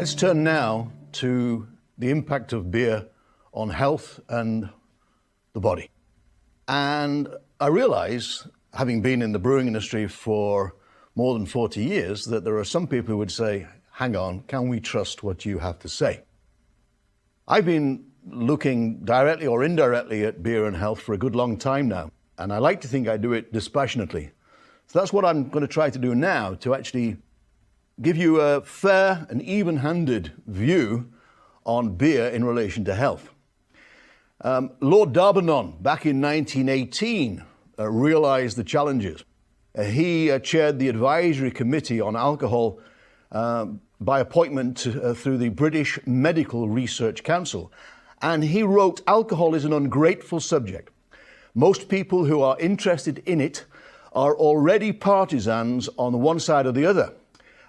Let's turn now to the impact of beer on health and the body. And I realize, having been in the brewing industry for more than 40 years, that there are some people who would say, hang on, can we trust what you have to say? I've been looking directly or indirectly at beer and health for a good long time now, and I like to think I do it dispassionately. So that's what I'm going to try to do now, to actually give you a fair and even-handed view on beer in relation to health. Lord Darbonon, back in 1918, realized the challenges. He chaired the advisory committee on alcohol by appointment through the British Medical Research Council. And he wrote, "Alcohol is an ungrateful subject. Most people who are interested in it are already partisans on one side or the other.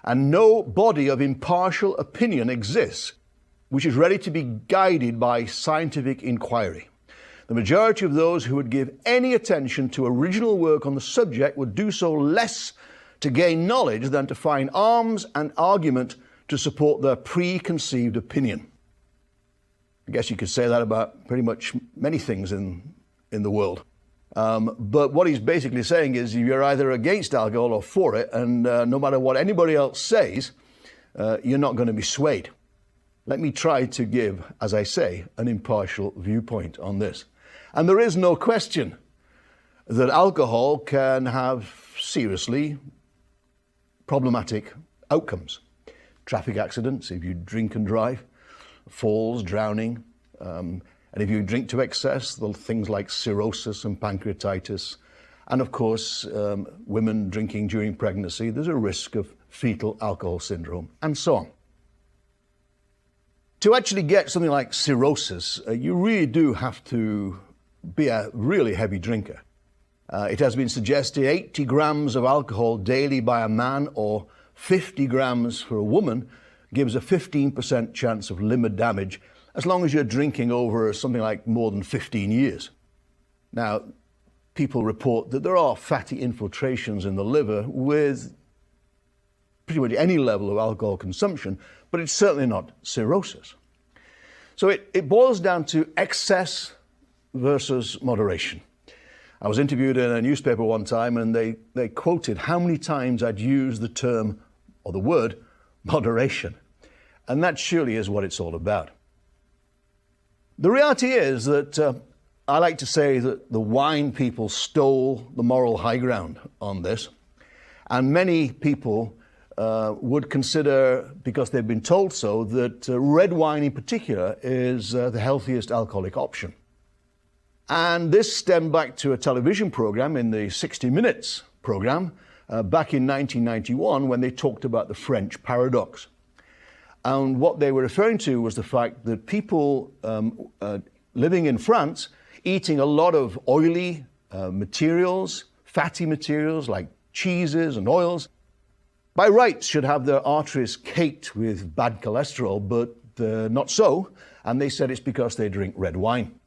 And no body of impartial opinion exists which is ready to be guided by scientific inquiry. The majority of those who would give any attention to original work on the subject would do so less to gain knowledge than to find arms and argument to support their preconceived opinion." I guess you could say that about pretty much many things in the world. But what he's basically saying is you're either against alcohol or for it, and no matter what anybody else says, you're not going to be swayed. Let me try to give, as I say, an impartial viewpoint on this. And there is no question that alcohol can have seriously problematic outcomes. Traffic accidents, if you drink and drive, falls, drowning, and if you drink to excess, things like cirrhosis and pancreatitis. And of course, women drinking during pregnancy, there's a risk of fetal alcohol syndrome, and so on. To actually get something like cirrhosis, you really do have to be a really heavy drinker. It has been suggested 80 grams of alcohol daily by a man or 50 grams for a woman gives a 15% chance of liver damage as long as you're drinking over something like more than 15 years. Now, people report that there are fatty infiltrations in the liver with pretty much any level of alcohol consumption, but it's certainly not cirrhosis. So it boils down to excess versus moderation. I was interviewed in a newspaper one time, and they quoted how many times I'd used the term or the word moderation. And that surely is what it's all about. The reality is that I like to say that the wine people stole the moral high ground on this. And many people would consider, because they've been told so, that red wine in particular is the healthiest alcoholic option. And this stemmed back to a television program in the 60 Minutes program back in 1991 when they talked about the French paradox. And what they were referring to was the fact that people living in France, eating a lot of oily materials, fatty materials like cheeses and oils, by rights should have their arteries caked with bad cholesterol, but not so. And they said it's because they drink red wine.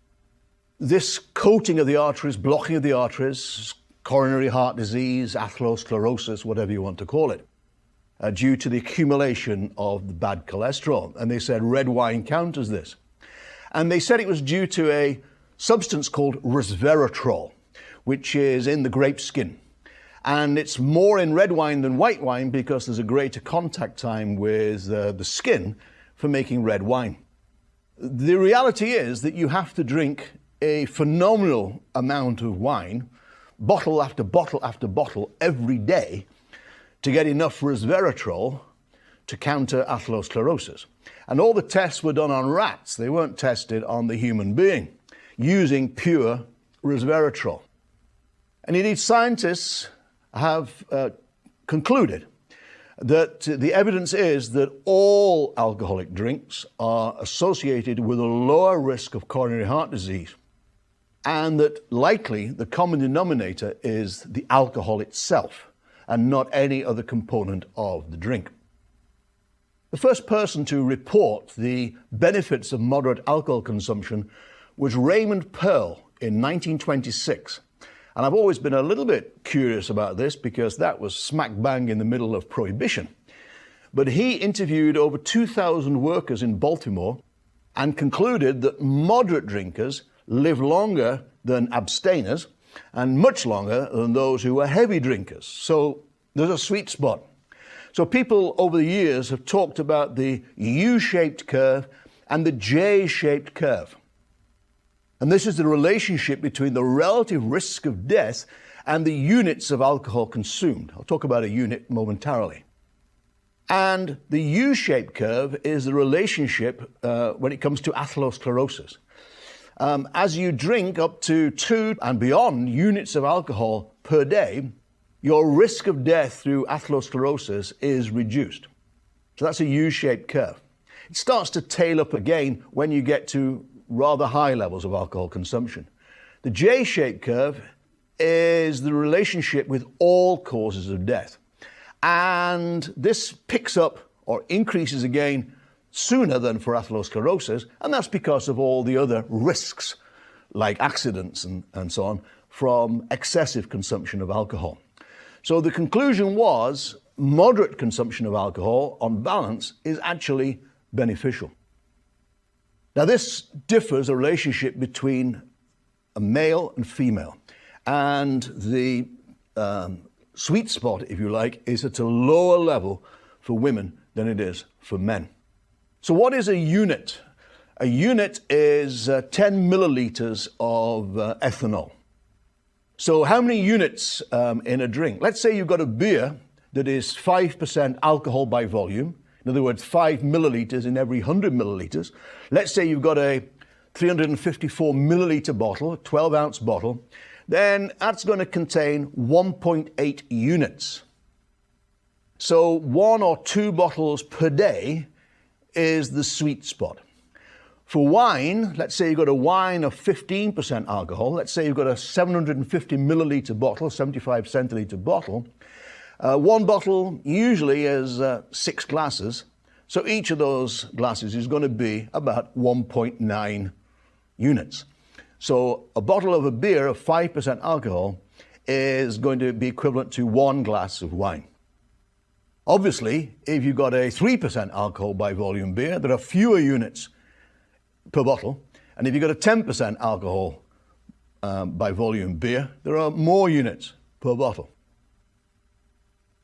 This coating of the arteries, blocking of the arteries, coronary heart disease, atherosclerosis, whatever you want to call it, due to the accumulation of the bad cholesterol. And they said red wine counters this. And they said it was due to a substance called resveratrol, which is in the grape skin. And it's more in red wine than white wine because there's a greater contact time with the skin for making red wine. The reality is that you have to drink a phenomenal amount of wine, bottle after bottle after bottle, every day, to get enough resveratrol to counter atherosclerosis. And all the tests were done on rats. They weren't tested on the human being using pure resveratrol. And indeed, scientists have concluded that the evidence is that all alcoholic drinks are associated with a lower risk of coronary heart disease, and that likely the common denominator is the alcohol itself and not any other component of the drink. The first person to report the benefits of moderate alcohol consumption was Raymond Pearl in 1926. And I've always been a little bit curious about this because that was smack bang in the middle of Prohibition. but he interviewed over 2,000 workers in Baltimore and concluded that moderate drinkers live longer than abstainers and much longer than those who are heavy drinkers. So there's a sweet spot. So people over the years have talked about the U-shaped curve and the J-shaped curve. And this is the relationship between the relative risk of death and the units of alcohol consumed. I'll talk about a unit momentarily. And the U-shaped curve is the relationship when it comes to atherosclerosis. As you drink up to 2 and beyond units of alcohol per day, your risk of death through atherosclerosis is reduced. So that's a U-shaped curve. It starts to tail up again when you get to rather high levels of alcohol consumption. The J-shaped curve is the relationship with all causes of death. And this picks up or increases again sooner than for atherosclerosis, and that's because of all the other risks, like accidents and so on, from excessive consumption of alcohol. So the conclusion was moderate consumption of alcohol, on balance, is actually beneficial. Now this differs a relationship between a male and female, and the sweet spot, if you like, is at a lower level for women than it is for men. So what is a unit? A unit is 10 milliliters of ethanol. So how many units in a drink? Let's say you've got a beer that is 5% alcohol by volume. In other words, 5 milliliters in every 100 milliliters. Let's say you've got a 354 milliliter bottle, a 12-ounce bottle. Then that's going to contain 1.8 units. So 1 or 2 bottles per day is the sweet spot. For wine, let's say you've got a wine of 15% alcohol. Let's say you've got a 750 milliliter bottle, 75 centiliter bottle. One bottle usually is 6 glasses. So each of those glasses is going to be about 1.9 units. So a bottle of a beer of 5% alcohol is going to be equivalent to 1 glass of wine. Obviously, if you've got a 3% alcohol by volume beer, there are fewer units per bottle. And if you've got a 10% alcohol by volume beer, there are more units per bottle.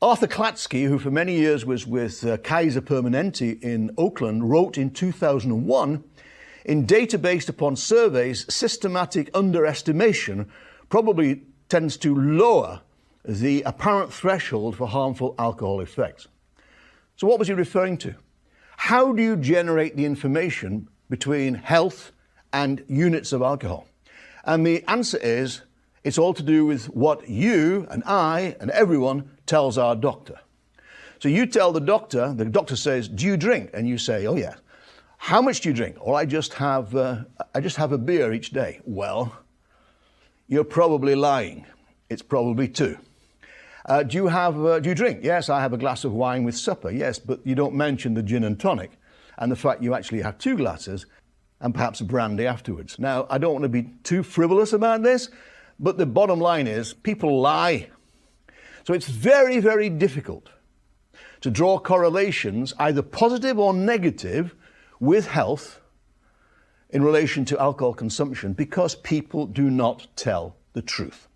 Arthur Klatsky, who for many years was with Kaiser Permanente in Oakland, wrote in 2001, in data based upon surveys, systematic underestimation probably tends to lower the apparent threshold for harmful alcohol effects. So what was he referring to? How do you generate the information between health and units of alcohol? And the answer is, it's all to do with what you and I and everyone tells our doctor. So you tell the doctor says, do you drink? And you say, oh yeah. How much do you drink? Or I just have a beer each day. Well, you're probably lying. It's probably 2. Do you drink? Yes, I have a glass of wine with supper. Yes, but you don't mention the gin and tonic and the fact you actually have 2 glasses and perhaps a brandy afterwards. Now, I don't want to be too frivolous about this, but the bottom line is people lie. So it's very, very difficult to draw correlations, either positive or negative, with health in relation to alcohol consumption because people do not tell the truth.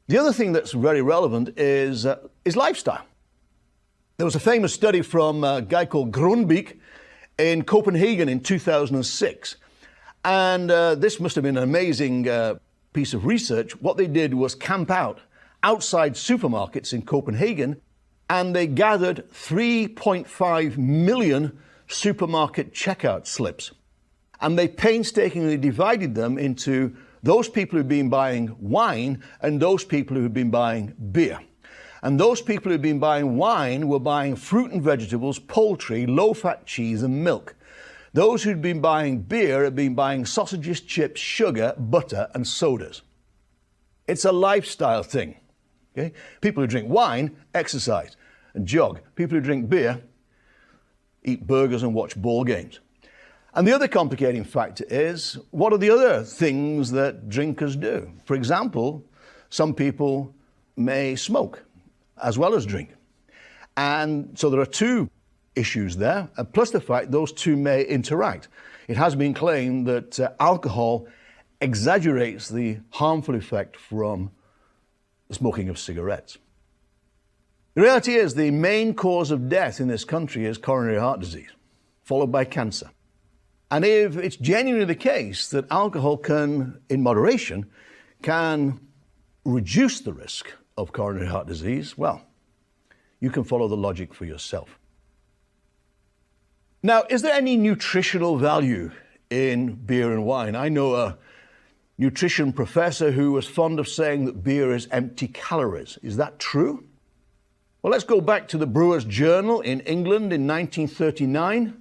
The other thing that's very relevant is lifestyle. There was a famous study from a guy called Grönbeek in Copenhagen in 2006. And this must have been an amazing piece of research. What they did was camp out outside supermarkets in Copenhagen, and they gathered 3.5 million supermarket checkout slips. And they painstakingly divided them into those people who've been buying wine and those people who've been buying beer. And those people who've been buying wine were buying fruit and vegetables, poultry, low-fat cheese and milk. Those who'd been buying beer had been buying sausages, chips, sugar, butter and sodas. It's a lifestyle thing. Okay? People who drink wine exercise and jog. People who drink beer eat burgers and watch ball games. And the other complicating factor is, what are the other things that drinkers do? For example, some people may smoke as well as drink. And so there are two issues there, plus the fact those two may interact. It has been claimed that alcohol exaggerates the harmful effect from the smoking of cigarettes. The reality is the main cause of death in this country is coronary heart disease, followed by cancer. And if it's genuinely the case that alcohol can, in moderation, can reduce the risk of coronary heart disease, well, you can follow the logic for yourself. Now, is there any nutritional value in beer and wine? I know a nutrition professor who was fond of saying that beer is empty calories. Is that true? Well, let's go back to the Brewer's Journal in England in 1939,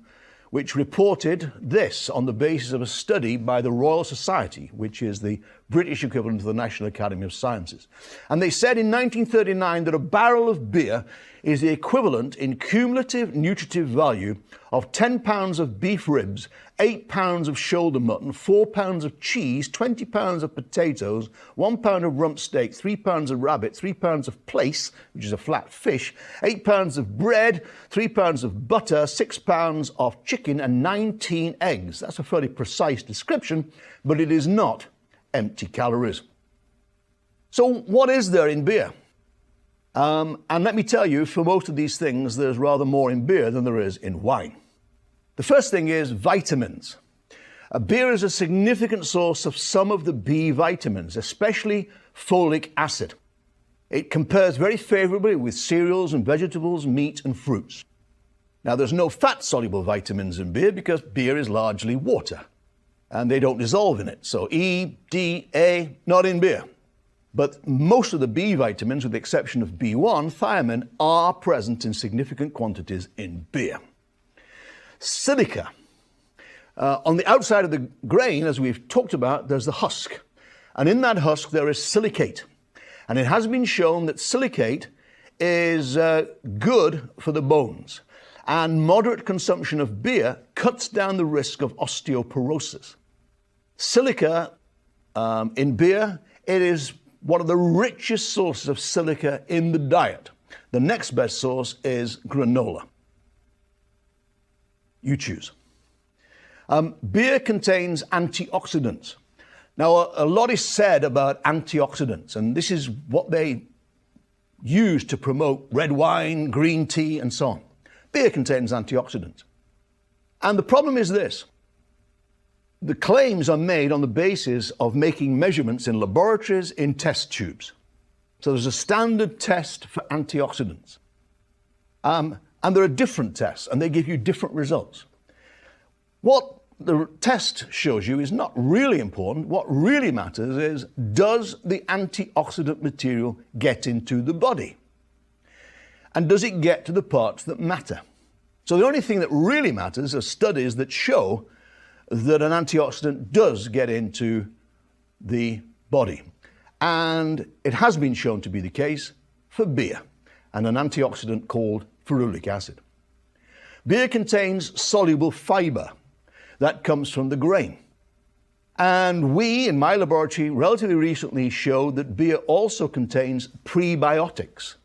which reported this on the basis of a study by the Royal Society, which is the British equivalent of the National Academy of Sciences. And they said in 1939 that a barrel of beer is the equivalent in cumulative nutritive value of 10 pounds of beef ribs, 8 pounds of shoulder mutton, 4 pounds of cheese, 20 pounds of potatoes, 1 pound of rump steak, 3 pounds of rabbit, 3 pounds of plaice, which is a flat fish, 8 pounds of bread, 3 pounds of butter, 6 pounds of chicken, and 19 eggs. That's a fairly precise description, but it is not empty calories. So what is there in beer? And let me tell you, for most of these things, there's rather more in beer than there is in wine. The first thing is vitamins. Beer is a significant source of some of the B vitamins, especially folic acid. It compares very favorably with cereals and vegetables, meat and fruits. Now, there's no fat-soluble vitamins in beer because beer is largely water, and they don't dissolve in it. So E, D, A, not in beer. But most of the B vitamins, with the exception of B1, thiamine, are present in significant quantities in beer. Silica. On the outside of the grain, as we've talked about, there's the husk. And in that husk, there is silicate. And it has been shown that silicate is good for the bones. And moderate consumption of beer cuts down the risk of osteoporosis. Silica in beer, it is one of the richest sources of silica in the diet. The next best source is granola. You choose. Beer contains antioxidants. Now, a lot is said about antioxidants, and this is what they use to promote red wine, green tea, and so on. Beer contains antioxidants. And the problem is this. The claims are made on the basis of making measurements in laboratories in test tubes. So there's a standard test for antioxidants. And there are different tests, and they give you different results. What the test shows you is not really important. What really matters is, does the antioxidant material get into the body? And does it get to the parts that matter? So the only thing that really matters are studies that show that an antioxidant does get into the body. And it has been shown to be the case for beer and an antioxidant called ferulic acid. Beer contains soluble fiber that comes from the grain. And we, in my laboratory, relatively recently showed that beer also contains prebiotics.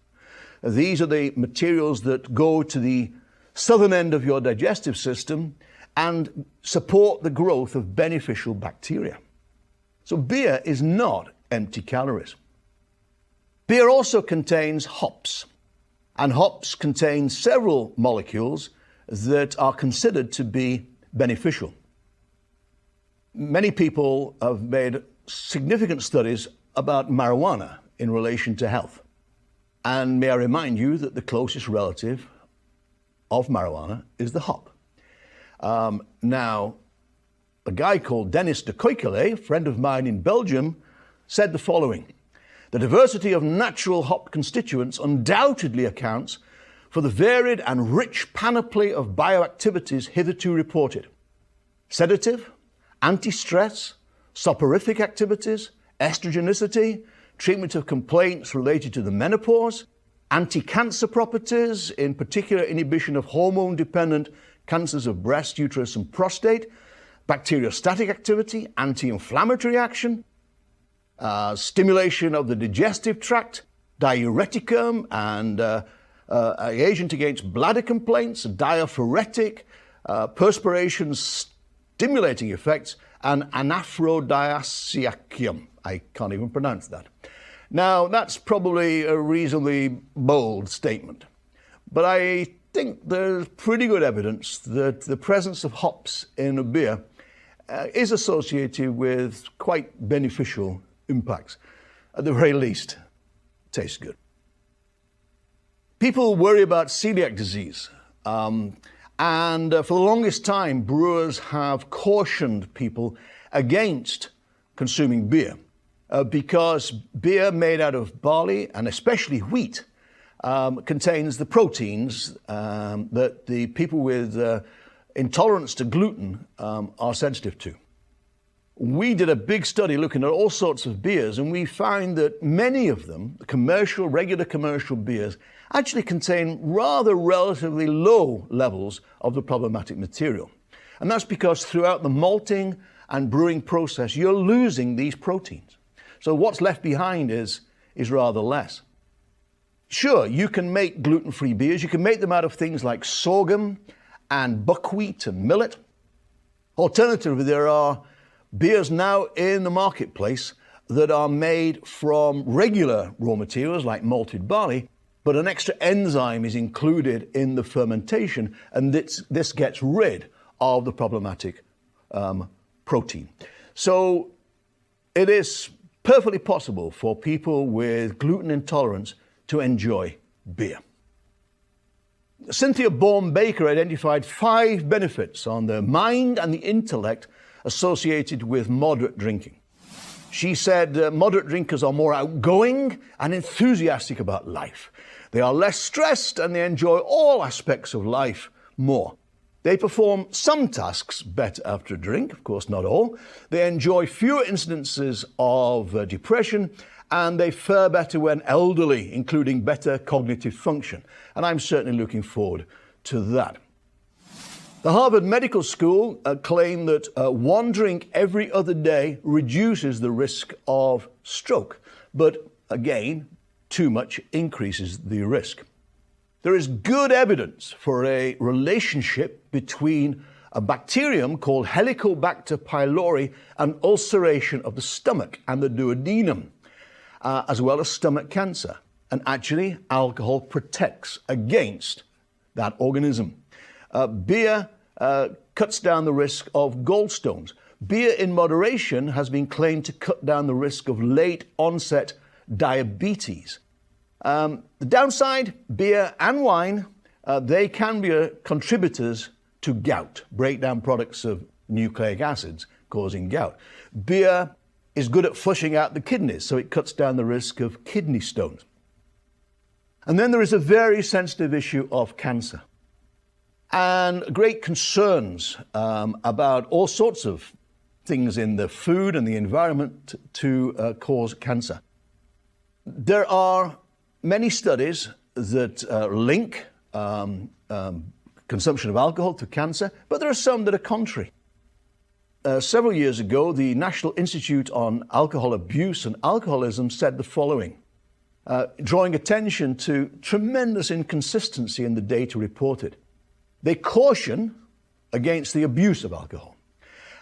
These are the materials that go to the southern end of your digestive system and support the growth of beneficial bacteria. So beer is not empty calories. Beer also contains hops, and hops contain several molecules that are considered to be beneficial. Many people have made significant studies about marijuana in relation to health. And may I remind you that the closest relative of marijuana is the hop. Now, a guy called Dennis de Koykele, a friend of mine in Belgium, said the following: the diversity of natural hop constituents undoubtedly accounts for the varied and rich panoply of bioactivities hitherto reported. Sedative, anti-stress, soporific activities, estrogenicity, treatment of complaints related to the menopause, anti-cancer properties, in particular inhibition of hormone-dependent cancers of breast, uterus, and prostate, bacteriostatic activity, anti-inflammatory action, stimulation of the digestive tract, diureticum, and agent against bladder complaints, diaphoretic, perspiration stimulating effects, and anaphrodisiacium. I can't even pronounce that. Now, that's probably a reasonably bold statement, but I think there's pretty good evidence that the presence of hops in a beer is associated with quite beneficial impacts. At the very least, tastes good. People worry about celiac disease, and for the longest time, brewers have cautioned people against consuming beer because beer made out of barley, and especially wheat, contains the proteins that the people with intolerance to gluten are sensitive to. We did a big study looking at all sorts of beers, and we found that many of them, regular commercial beers, actually contain rather relatively low levels of the problematic material. And that's because throughout the malting and brewing process, you're losing these proteins. So what's left behind is rather less. Sure, you can make gluten-free beers. You can make them out of things like sorghum and buckwheat and millet. Alternatively, there are beers now in the marketplace that are made from regular raw materials like malted barley, but an extra enzyme is included in the fermentation, and this gets rid of the problematic protein. So it is perfectly possible for people with gluten intolerance to enjoy beer. Cynthia Baker identified 5 benefits on the mind and the intellect associated with moderate drinking. She said moderate drinkers are more outgoing and enthusiastic about life. They are less stressed and they enjoy all aspects of life more. They perform some tasks better after a drink, of course not all. They enjoy fewer incidences of depression, and they fare better when elderly, including better cognitive function. And I'm certainly looking forward to that. The Harvard Medical School claim that one drink every other day reduces the risk of stroke. But again, too much increases the risk. There is good evidence for a relationship between a bacterium called Helicobacter pylori and ulceration of the stomach and the duodenum, as well as stomach cancer. And actually, alcohol protects against that organism. Beer cuts down the risk of gallstones. Beer in moderation has been claimed to cut down the risk of late onset diabetes. The downside, beer and wine, they can be contributors to gout, breakdown products of nucleic acids causing gout. Beer is good at flushing out the kidneys, so it cuts down the risk of kidney stones. And then there is a very sensitive issue of cancer and great concerns about all sorts of things in the food and the environment to cause cancer. There are many studies that link consumption of alcohol to cancer, but there are some that are contrary. Several years ago, the National Institute on Alcohol Abuse and Alcoholism said the following, drawing attention to tremendous inconsistency in the data reported. They caution against the abuse of alcohol.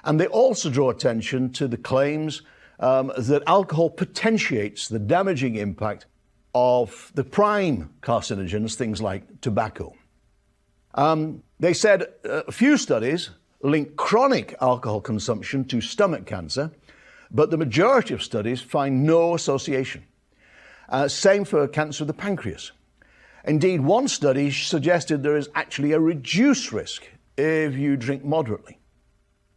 And they also draw attention to the claims that alcohol potentiates the damaging impact of the prime carcinogens, things like tobacco. They said a few studies link chronic alcohol consumption to stomach cancer, but the majority of studies find no association. Same for cancer of the pancreas. Indeed, one study suggested there is actually a reduced risk if you drink moderately.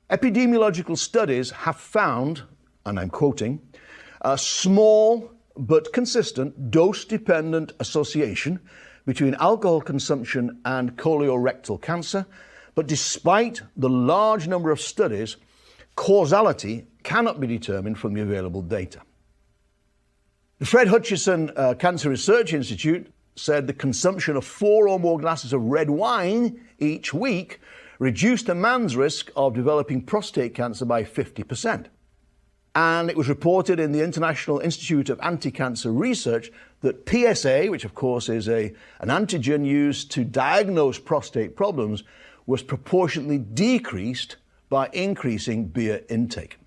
Epidemiological studies have found, and I'm quoting, a small but consistent dose-dependent association between alcohol consumption and colorectal cancer. But despite the large number of studies, causality cannot be determined from the available data. The Fred Hutchinson Cancer Research Institute said the consumption of 4 or more glasses of red wine each week reduced a man's risk of developing prostate cancer by 50%. And it was reported in the International Institute of Anti-Cancer Research that PSA, which of course is an antigen used to diagnose prostate problems, was proportionately decreased by increasing beer intake.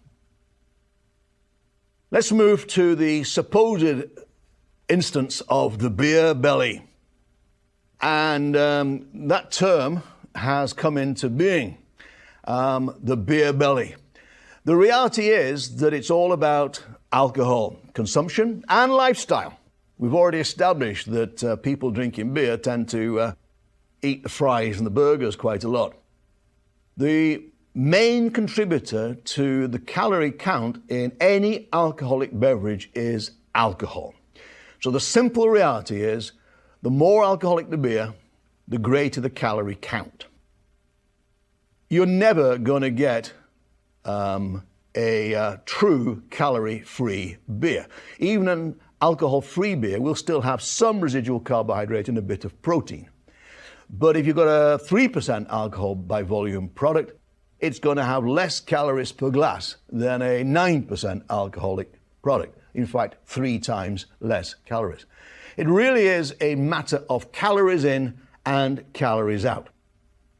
Let's move to the supposed instance of the beer belly. And that term has come into being, the beer belly. The reality is that it's all about alcohol consumption and lifestyle. We've already established that people drinking beer tend to eat the fries and the burgers quite a lot. The main contributor to the calorie count in any alcoholic beverage is alcohol. So the simple reality is, the more alcoholic the beer, the greater the calorie count. You're never going to get a true calorie-free beer. Even an alcohol-free beer will still have some residual carbohydrate and a bit of protein. But if you've got a 3% alcohol by volume product, it's going to have less calories per glass than a 9% alcoholic product. In fact, 3 times less calories. It really is a matter of calories in and calories out.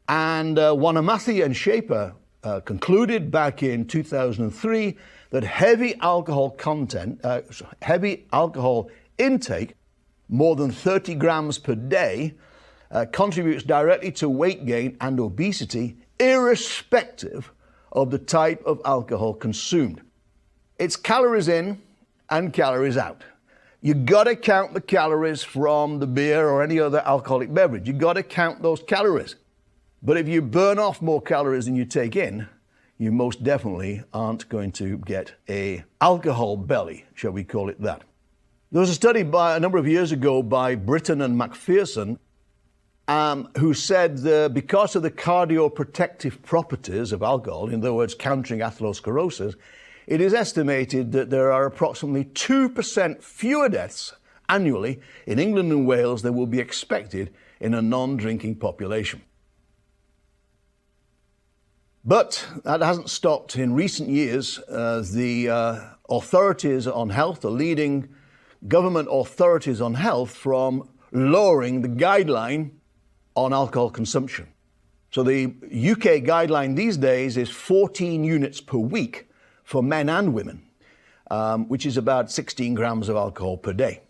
And Wanamathi and Schaefer concluded back in 2003 that heavy alcohol intake, more than 30 grams per day, contributes directly to weight gain and obesity, irrespective of the type of alcohol consumed. It's calories in and calories out. You got to count the calories from the beer or any other alcoholic beverage. You got to count those calories. But if you burn off more calories than you take in, you most definitely aren't going to get an alcohol belly, shall we call it that. There was a study a number of years ago by Britton and McPherson who said that because of the cardioprotective properties of alcohol, in other words, countering atherosclerosis, it is estimated that there are approximately 2% fewer deaths annually in England and Wales than will be expected in a non-drinking population. But that hasn't stopped. In recent years, the authorities on health, the leading government authorities on health, from lowering the guideline on alcohol consumption. So the UK guideline these days is 14 units per week for men and women, which is about 16 grams of alcohol per day.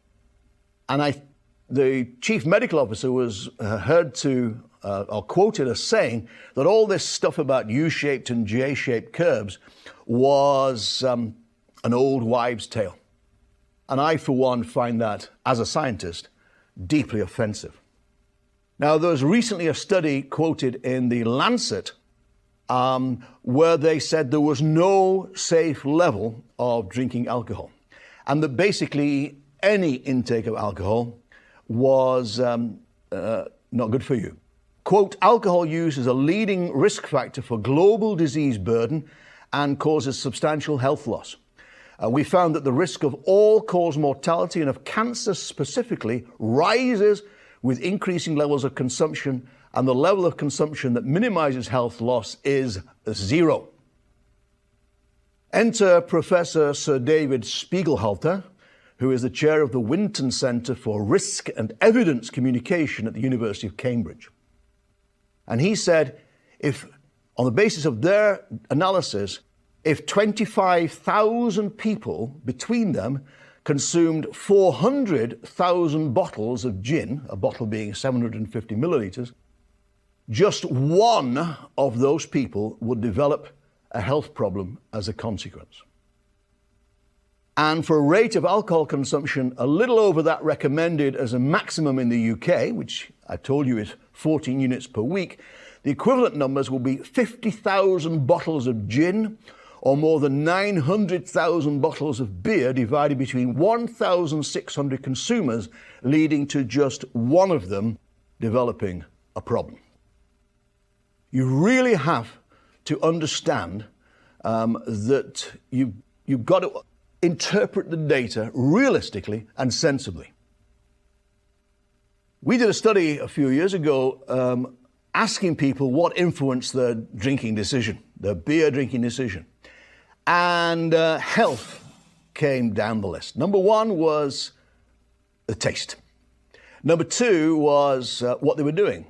And the chief medical officer was or quoted as saying that all this stuff about U-shaped and J-shaped curves was an old wives' tale. And I, for one, find that, as a scientist, deeply offensive. Now, there was recently a study quoted in the Lancet where they said there was no safe level of drinking alcohol, and that basically any intake of alcohol was not good for you. Quote, alcohol use is a leading risk factor for global disease burden and causes substantial health loss. We found that the risk of all-cause mortality and of cancer specifically rises with increasing levels of consumption, and the level of consumption that minimizes health loss is 0. Enter Professor Sir David Spiegelhalter, who is the chair of the Winton Centre for Risk and Evidence Communication at the University of Cambridge. And he said, if, on the basis of their analysis, if 25,000 people between them consumed 400,000 bottles of gin, a bottle being 750 millilitres, just one of those people would develop a health problem as a consequence. And for a rate of alcohol consumption a little over that recommended as a maximum in the UK, which I told you is 14 units per week, the equivalent numbers will be 50,000 bottles of gin or more than 900,000 bottles of beer divided between 1,600 consumers, leading to just one of them developing a problem. You really have to understand that you've got to interpret the data realistically and sensibly. We did a study a few years ago asking people what influenced their drinking decision, their beer drinking decision. And health came down the list. Number one was the taste. Number two was what they were doing,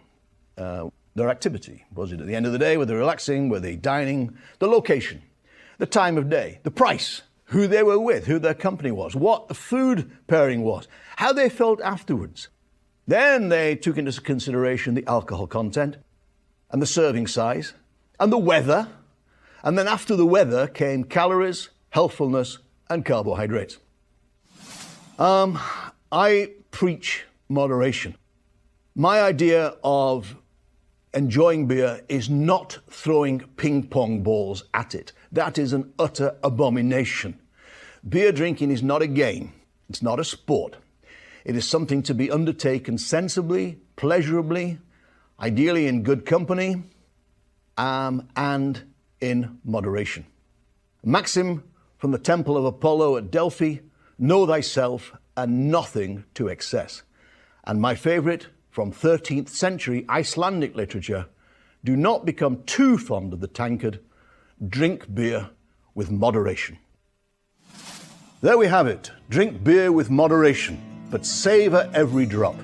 their activity. Was it at the end of the day? Were they relaxing? Were they dining? The location, the time of day, the price, who they were with, who their company was, what the food pairing was, how they felt afterwards. Then they took into consideration the alcohol content and the serving size and the weather. And then after the weather came calories, healthfulness, and carbohydrates. I preach moderation. My idea of enjoying beer is not throwing ping pong balls at it. That is an utter abomination. Beer drinking is not a game. It's not a sport. It is something to be undertaken sensibly, pleasurably, ideally in good company, and in moderation. Maxim from the Temple of Apollo at Delphi, know thyself and nothing to excess. And my favorite from 13th century Icelandic literature, do not become too fond of the tankard, drink beer with moderation. There we have it, drink beer with moderation, but savor every drop.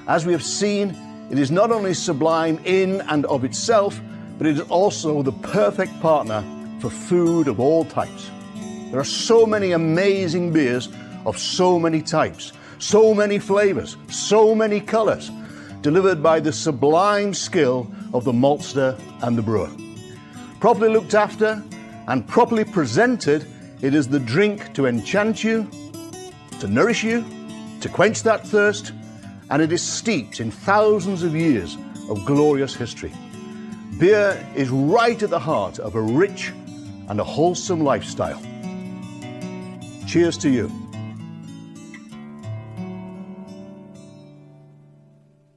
As we have seen, it is not only sublime in and of itself, but it is also the perfect partner for food of all types. There are so many amazing beers of so many types, so many flavors, so many colors, delivered by the sublime skill of the maltster and the brewer. Properly looked after and properly presented, it is the drink to enchant you, to nourish you, to quench that thirst, and it is steeped in thousands of years of glorious history. Beer is right at the heart of a rich and a wholesome lifestyle. Cheers to you.